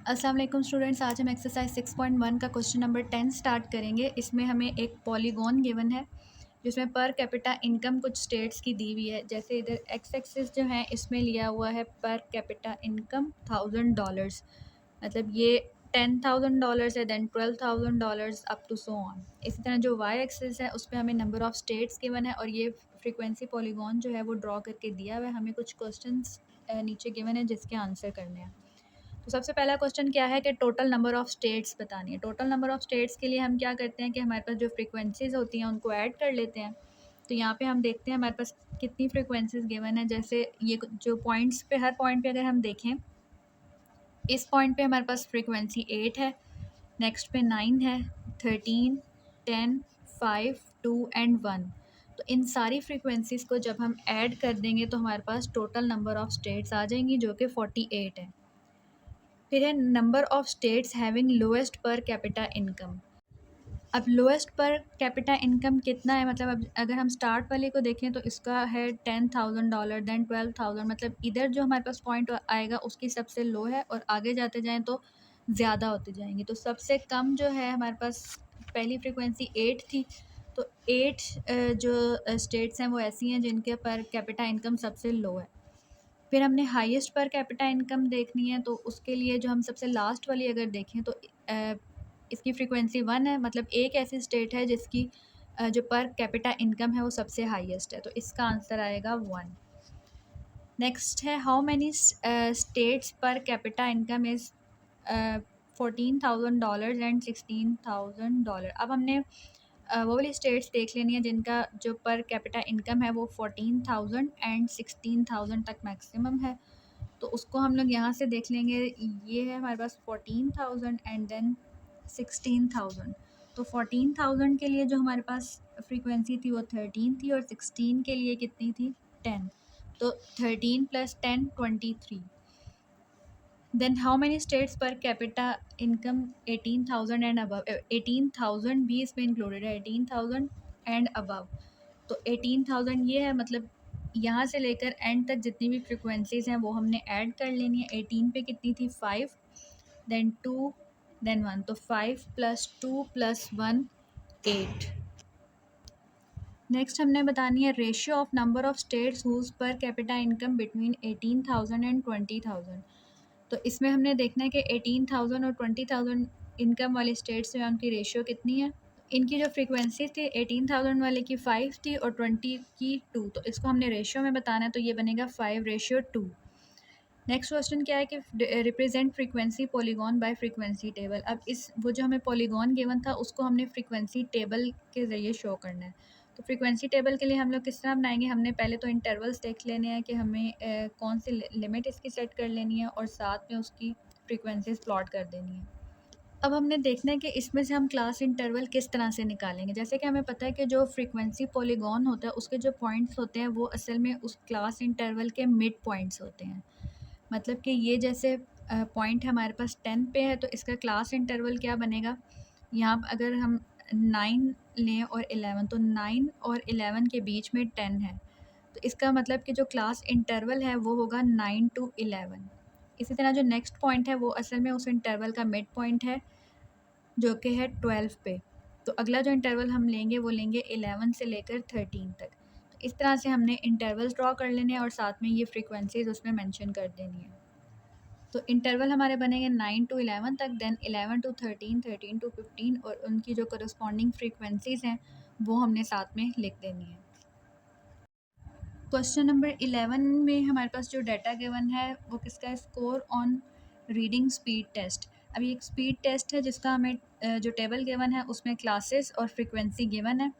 अस्सलाम वालेकुम स्टूडेंट्स, आज हम एक्सरसाइज 6.1 का क्वेश्चन नंबर 10 स्टार्ट करेंगे। इसमें हमें एक पॉलीगॉन गिवन है जिसमें पर कैपिटा इनकम कुछ स्टेट्स की दी हुई है। जैसे इधर एक्स एक्सिस जो है इसमें लिया हुआ है पर कैपिटा इनकम $1000, मतलब ये $10,000 है, then $12,000 up to so on. इसी तरह जो वाई एक्सिस है उस पर हमें नंबर ऑफ़ स्टेट्स गिवन है और ये फ्रीक्वेंसी पॉलीगॉन जो है वो ड्रॉ करके दिया हुआ है। हमें कुछ क्वेश्चंस नीचे गिवन है जिसके आंसर करने हैं। तो सबसे पहला क्वेश्चन क्या है कि टोटल नंबर ऑफ़ स्टेट्स बतानी है। टोटल नंबर ऑफ़ स्टेट्स के लिए हम क्या करते हैं कि हमारे पास जो फ्रीक्वेंसीज़ होती हैं उनको ऐड कर लेते हैं। तो यहाँ पे हम देखते हैं हमारे पास कितनी फ्रीक्वेंसीज़ गिवन है। जैसे ये जो पॉइंट्स पे, हर पॉइंट पे अगर हम देखें, इस पॉइंट पे हमारे पास फ्रीक्वेंसी 8 है, नेक्स्ट पे 9 है, 13, 10, 5, 2 एंड 1। तो इन सारी फ्रीक्वेंसीज़ को जब हम ऐड कर देंगे तो हमारे पास टोटल नंबर ऑफ़ स्टेट्स आ जाएंगी जो कि 48 है। फिर है number of states having lowest पर कैपिटा इनकम। अब लोएस्ट पर कैपिटा इनकम कितना है, मतलब अब अगर हम स्टार्ट वाले को देखें तो इसका है $10,000, देन 12,000, मतलब इधर जो हमारे पास पॉइंट आएगा उसकी सबसे लो है और आगे जाते जाएं तो ज़्यादा होते जाएंगे। तो सबसे कम जो है हमारे पास पहली फ्रीक्वेंसी 8 थी। तो 8 जो स्टेट्स हैं वो ऐसी हैं जिनके पर कैपिटा इनकम सबसे लो है। फिर हमने हाईएस्ट पर कैपिटा इनकम देखनी है, तो उसके लिए जो हम सबसे लास्ट वाली अगर देखें तो इसकी फ्रीक्वेंसी 1 है, मतलब एक ऐसी स्टेट है जिसकी जो पर कैपिटा इनकम है वो सबसे हाईएस्ट है। तो इसका आंसर आएगा 1। नेक्स्ट है how many states per capita income is $14,000 and $16,000। अब हमने वो वाली स्टेट्स देख लेनी है जिनका जो पर कैपिटा इनकम है वो 14,000 एंड 16,000 तक मैक्सिमम है। तो उसको हम लोग यहाँ से देख लेंगे। ये है हमारे पास 14,000 एंड देन 16,000। तो 14,000 के लिए जो हमारे पास फ्रीक्वेंसी थी वो 13 थी और 16 के लिए कितनी थी, 10। तो 13 + 10 23। Then how many states per capita income 18,000 and above. 18,000 भी इसमें इंक्लूडेड है, 18,000 एंड अबव। तो 18,000 ये है, मतलब यहाँ से लेकर एंड तक जितनी भी फ्रीक्वेंसीज़ हैं वो हमने ऐड कर लेनी है। 18 पे कितनी थी, 5, देन 2, देन 1। तो 5 + 2 + 1 8। नेक्स्ट हमने बतानी है ratio of number of states whose per capita income between 18,000 and 20,000। तो इसमें हमने देखना है कि 18,000 और 20,000 इनकम वाली स्टेट्स में उनकी रेशियो कितनी है। इनकी जो फ्रीक्वेंसी थी 18,000 वाले की 5 थी और 20 की 2। तो इसको हमने रेशियो में बताना है, तो ये बनेगा 5:2। नेक्स्ट क्वेश्चन क्या है कि represent frequency polygon bye frequency table. अब इस वो जो हमें पॉलीगॉन गिवन था उसको हमने फ्रीक्वेंसी टेबल के ज़रिए शो करना है। तो फ्रीक्वेंसी टेबल के लिए हम लोग किस तरह बनाएंगे, हमने पहले तो इंटरवल्स देख लेने हैं कि हमें कौन सी लिमिट इसकी सेट कर लेनी है और साथ में उसकी फ्रीक्वेंसीज प्लॉट कर देनी है। अब हमने देखना है कि इसमें से हम क्लास इंटरवल किस तरह से निकालेंगे। जैसे कि हमें पता है कि जो फ्रीक्वेंसी पॉलीगॉन होता है उसके जो पॉइंट्स होते हैं वो असल में उस क्लास इंटरवल के मिड पॉइंट्स होते हैं। मतलब कि ये जैसे पॉइंट हमारे पास 10 पे है तो इसका क्लास इंटरवल क्या बनेगा, यहाँ अगर हम 9 लें और 11, तो 9 और 11 के बीच में 10 है। तो इसका मतलब कि जो क्लास इंटरवल है वो होगा 9 to 11। इसी तरह जो नेक्स्ट पॉइंट है वो असल में उस इंटरवल का मिड पॉइंट है जो कि है 12 पे। तो अगला जो इंटरवल हम लेंगे वो लेंगे 11 से लेकर 13 तक। तो इस तरह से हमने इंटरवल्स ड्रॉ कर लेने हैं और साथ में ये फ्रीक्वेंसीज उसमें मेंशन कर देनी है। तो इंटरवल हमारे बनेंगे 9 to 11 तक, देन 11 to 13, 13 to 15 और उनकी जो करस्पॉन्डिंग फ्रीक्वेंसीज़ हैं वो हमने साथ में लिख देनी है। क्वेश्चन नंबर 11 में हमारे पास जो डाटा गिवन है वो किसका है, score on reading speed test. अभी एक स्पीड टेस्ट है जिसका हमें जो टेबल गिवन है उसमें क्लासेस और फ्रीक्वेंसी गिवन है।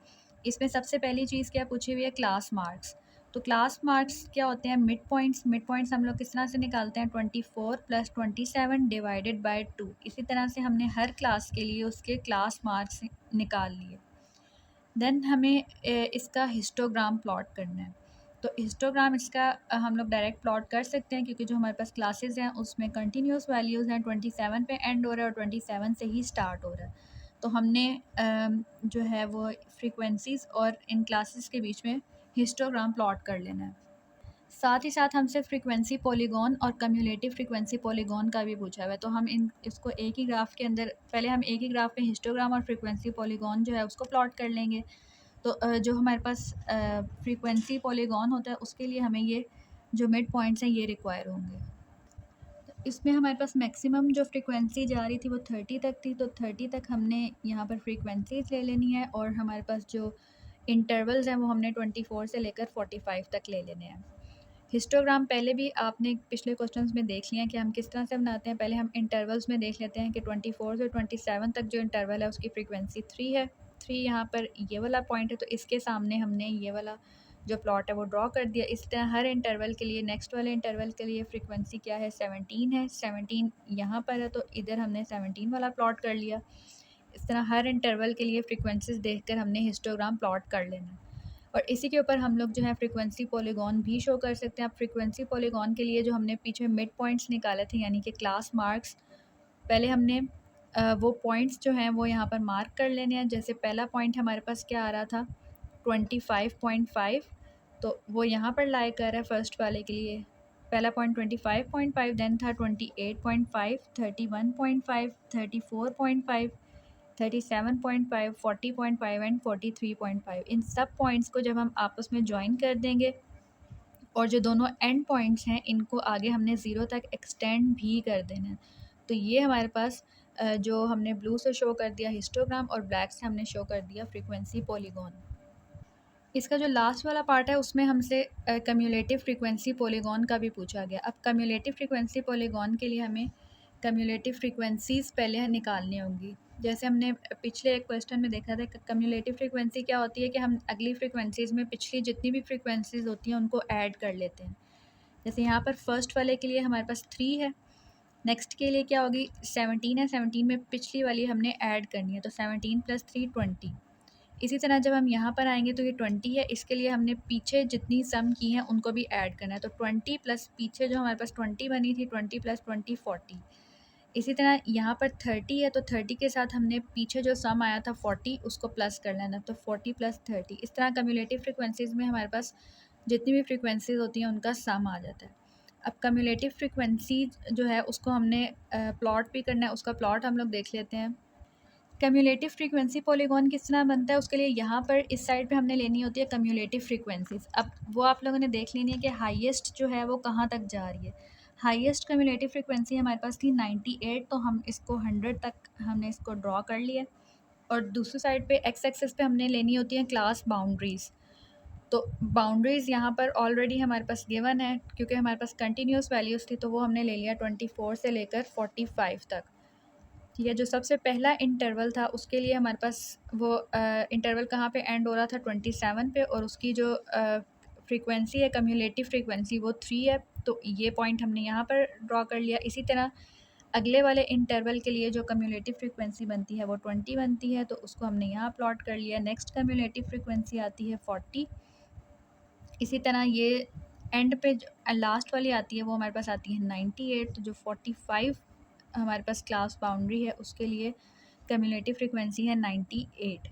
इसमें सबसे पहली चीज़ क्या पूछी हुई है, क्लास मार्क्स। तो क्लास मार्क्स क्या होते हैं, मिड पॉइंट्स। मिड पॉइंट्स हम लोग किस तरह से निकालते हैं, 24 + 27 डिवाइडेड बाय 2। इसी तरह से हमने हर क्लास के लिए उसके क्लास मार्क्स निकाल लिए। देन हमें इसका हिस्टोग्राम प्लॉट करना है। तो हिस्टोग्राम इसका हम लोग डायरेक्ट प्लॉट कर सकते हैं क्योंकि जो हमारे पास क्लासेस हैं उसमें कंटिन्यूस वैल्यूज़ हैं, 27 पे एंड हो रहा है और 27 से ही स्टार्ट हो रहा है। तो हमने जो है वो फ्रीक्वेंसीज़ और इन क्लासेस के बीच में हिस्टोग्राम प्लॉट कर लेना है। साथ ही साथ हमसे फ्रीक्वेंसी पॉलीगॉन और कम्युलेटिव फ्रीक्वेंसी पॉलीगॉन का भी पूछा हुआ है। तो हम इन इसको एक ही ग्राफ के अंदर, पहले हम एक ही ग्राफ में हिस्टोग्राम और फ्रीक्वेंसी पॉलीगॉन जो है उसको प्लॉट कर लेंगे। तो जो हमारे पास फ्रीक्वेंसी पॉलीगॉन होता है उसके लिए हमें ये जो मिड पॉइंट्स हैं ये रिक्वायर होंगे। तो इसमें हमारे पास मैक्सिमम जो फ्रीक्वेंसी जा रही थी वो 30 तक थी, तो 30 तक हमने यहाँ पर फ्रीक्वेंसीज ले लेनी है, और हमारे पास जो इंटरवल्स हैं वो हमने 24 से लेकर 45 तक ले लेने हैं। हिस्टोग्राम पहले भी आपने पिछले क्वेश्चंस में देख लिया कि हम किस तरह से बनाते हैं। पहले हम इंटरवल्स में देख लेते हैं कि 24 से 27 तक जो इंटरवल है उसकी फ्रीक्वेंसी 3 है। 3 यहाँ पर ये वाला पॉइंट है, तो इसके सामने हमने ये वाला जो प्लॉट है वो ड्रॉ कर दिया। इस तरह हर इंटरवल के लिए, नेक्स्ट वाले इंटरवल के लिए फ्रीक्वेंसी क्या है, 17 है। 17 यहाँ पर है तो इधर हमने 17 वाला प्लॉट कर लिया। इस तरह हर इंटरवल के लिए फ्रीक्वेंसीज देखकर हमने हिस्टोग्राम प्लॉट कर लेना है, और इसी के ऊपर हम लोग जो है फ्रीक्वेंसी पॉलीगॉन भी शो कर सकते हैं। अब फ्रीक्वेंसी पॉलीगॉन के लिए जो हमने पीछे मिड पॉइंट्स निकाले थे यानी कि क्लास मार्क्स, पहले हमने वो पॉइंट्स जो हैं वो यहाँ पर मार्क कर लेने हैं। जैसे पहला पॉइंट हमारे पास क्या आ रहा था, 25.5, तो वो यहाँ पर लाई कर रहा है फर्स्ट वाले के लिए। पहला पॉइंट 25.5, देन था 28.5, 31.5, 34.5, 37.5, 40.5 एंड 43.5। इन सब पॉइंट्स को जब हम आपस में ज्वाइन कर देंगे और जो दोनों एंड पॉइंट्स हैं इनको आगे हमने ज़ीरो तक एक्सटेंड भी कर देना है। तो ये हमारे पास जो हमने ब्लू से शो कर दिया हिस्टोग्राम, और ब्लैक से हमने शो कर दिया फ्रीक्वेंसी पॉलीगॉन। इसका जो लास्ट वाला पार्ट है उसमें हमसे कम्युलेटिव फ्रीक्वेंसी पॉलीगॉन का भी पूछा गया। अब कम्युलेटिव फ्रीक्वेंसी पॉलीगॉन के लिए हमें कम्युलेटिव फ्रीक्वेंसीज़ पहले निकालनी होंगी। जैसे हमने पिछले एक क्वेश्चन में देखा था, कम्युलेटिव फ्रीक्वेंसी क्या होती है कि हम अगली फ्रीक्वेंसीज़ में पिछली जितनी भी फ्रीक्वेंसीज़ होती हैं उनको ऐड कर लेते हैं। जैसे यहाँ पर फर्स्ट वाले के लिए हमारे पास 3 है, नेक्स्ट के लिए क्या होगी, 17 है, 17 में पिछली वाली हमने ऐड करनी है, तो 17 + 3 20। इसी तरह जब हम यहाँ पर आएंगे तो ये 20 है, इसके लिए हमने पीछे जितनी सम की हैं उनको भी ऐड करना है। तो 20 प्लस पीछे जो हमारे पास 20 बनी थी, 20 + 20 40। इसी तरह यहाँ पर 30 है, तो 30 के साथ हमने पीछे जो सम आया था 40 उसको प्लस कर लेना, तो 40 + 30। इस तरह कम्युलेटिव फ्रीक्वेंसीज़ में हमारे पास जितनी भी फ्रीक्वेंसीज़ होती हैं उनका सम आ जाता है। अब कम्युलेटिव फ्रीक्वेंसी जो है उसको हमने प्लॉट भी करना है, उसका प्लॉट हम लोग देख लेते हैं। कम्युलेटिव फ्रीक्वेंसी पॉलीगॉन किस तरह बनता है, उसके लिए यहाँ पर इस साइड पे हमने लेनी होती है कम्युलेटिव फ्रीक्वेंसीज। अब वो आप लोगों ने देख लेनी है कि हाईएस्ट जो है वो कहाँ तक जा रही है। हाईएस्ट कम्युलेटिव फ्रीक्वेंसी हमारे पास थी 98, तो हम इसको 100 तक हमने इसको ड्रॉ कर लिया। और दूसरी साइड पे एक्स एक्सेस पे हमने लेनी होती है क्लास बाउंड्रीज़। तो बाउंड्रीज़ यहाँ पर ऑलरेडी हमारे पास गिवन है, क्योंकि हमारे पास कंटिन्यूस वैल्यूज़ थी तो वो हमने ले लिया 24 से लेकर 45 तक। ठीक है, जो सबसे पहला इंटरवल था उसके लिए हमारे पास वो इंटरवल कहाँ पे एंड हो रहा था, 27 पे, और उसकी जो फ्रीक्वेंसी है कम्युलेटिव फ्रीक्वेंसी वो 3 है, तो ये पॉइंट हमने यहाँ पर ड्रॉ कर लिया। इसी तरह अगले वाले इंटरवल के लिए जो कम्युलेटिव फ्रीक्वेंसी बनती है वो 20 बनती है, तो उसको हमने यहाँ प्लॉट कर लिया। नेक्स्ट कम्युलेटिव फ्रीक्वेंसी आती है 40। इसी तरह ये एंड पे लास्ट वाली आती है वो हमारे पास आती है 98, तो जो 45 हमारे पास क्लास बाउंड्री है उसके लिए कम्युलेटिव फ्रीक्वेंसी है 98।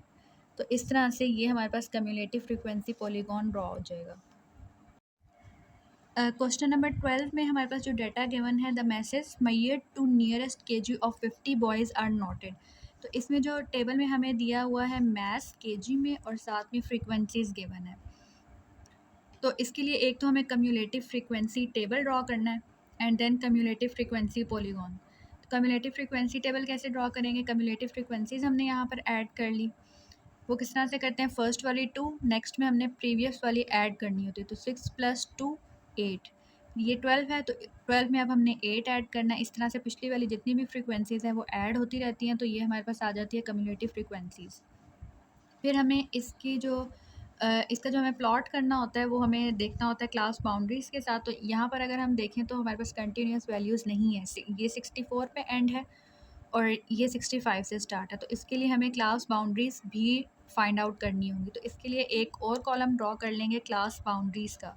तो इस तरह से ये हमारे पास कम्युलेटिव फ्रीक्वेंसी पॉलीगॉन ड्रॉ हो जाएगा। क्वेश्चन नंबर 12 में हमारे पास जो डेटा गिवन है, the masses measured to nearest KG of 50 boys are noted. तो इसमें जो टेबल में हमें दिया हुआ है मैथ्स केजी में, और साथ में फ्रीक्वेंसीज गिवन है। तो इसके लिए एक तो हमें कम्युलेटिव फ्रीक्वेंसी टेबल ड्रॉ करना है, and then cumulative frequency polygon. तो कम्युलेटिव फ्रीक्वेंसी टेबल कैसे ड्रॉ करेंगे, कम्युलेटिव फ्रीक्वेंसीज हमने यहाँ पर ऐड कर ली। वो किस तरह से करते हैं, फर्स्ट वाली 2, नेक्स्ट में हमने प्रीवियस वाली ऐड करनी होती है, तो 6 + 2 8। ये 12 है, तो 12 में अब हमने 8 ऐड करना है। इस तरह से पिछली वाली जितनी भी फ्रीक्वेंसीज़ हैं वो ऐड होती रहती हैं, तो ये हमारे पास आ जाती है कम्युलेटिव फ्रीक्वेंसीज़। फिर हमें इसकी जो इसका जो हमें प्लॉट करना होता है वो हमें देखना होता है क्लास बाउंड्रीज़ के साथ। तो यहाँ पर अगर हम देखें तो हमारे पास कंटिन्यूस वैल्यूज़ नहीं है, ये 64 पे एंड है और ये 65 से स्टार्ट है, तो इसके लिए हमें क्लास बाउंड्रीज़ भी फाइंड आउट करनी होंगी। तो इसके लिए एक और कॉलम ड्रॉ कर लेंगे क्लास बाउंड्रीज़ का।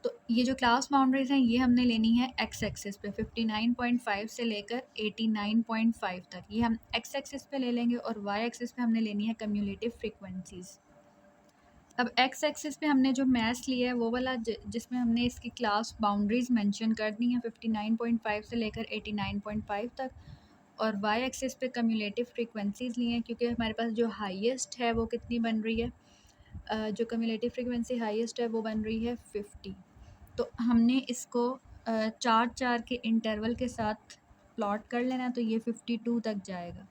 तो ये जो क्लास बाउंड्रीज़ हैं ये हमने लेनी है एक्स एक्सिस पे 59.5 से लेकर 89.5 तक, ये हम एक्स एक्सिस पे ले लेंगे, और वाई एक्सिस पे हमने लेनी है कम्युलेटिव फ्रीक्वेंसीज़। अब एक्स एक्सिस पे हमने जो मैथ्स लिया है वो वाला जिसमें हमने इसकी क्लास बाउंड्रीज़ मेंशन कर दी हैं 59.5 से लेकर 89.5 तक, और वाई एक्सिस पे कम्युलेटिव फ्रीक्वेंसीज़ ली हैं क्योंकि हमारे पास जो हाईएस्ट है वो कितनी बन रही है, जो कम्युलेटिव फ्रीक्वेंसी हाईएस्ट है वो बन रही है 50। तो हमने इसको 4-4 के इंटरवल के साथ प्लॉट कर लेना, तो ये 52 तक जाएगा।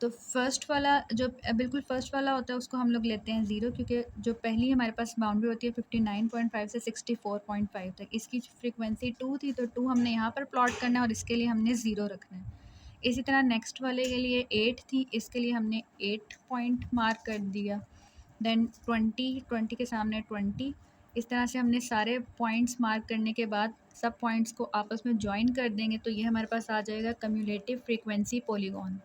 तो फर्स्ट वाला जो बिल्कुल फर्स्ट वाला होता है उसको हम लोग लेते हैं ज़ीरो, क्योंकि जो पहली हमारे पास बाउंड्री होती है 59.5 से 64.5 तक, इसकी फ्रीक्वेंसी 2 थी, तो 2 हमने यहाँ पर प्लॉट करना है और इसके लिए हमने ज़ीरो रखना है। इसी तरह नेक्स्ट वाले के लिए 8 थी, इसके लिए हमने 8 पॉइंट मार्क कर दिया। देन 20 के सामने 20। इस तरह से हमने सारे पॉइंट्स मार्क करने के बाद सब पॉइंट्स को आपस में जॉइन कर देंगे, तो ये हमारे पास आ जाएगा कम्युलेटिव फ्रीक्वेंसी पॉलीगॉन।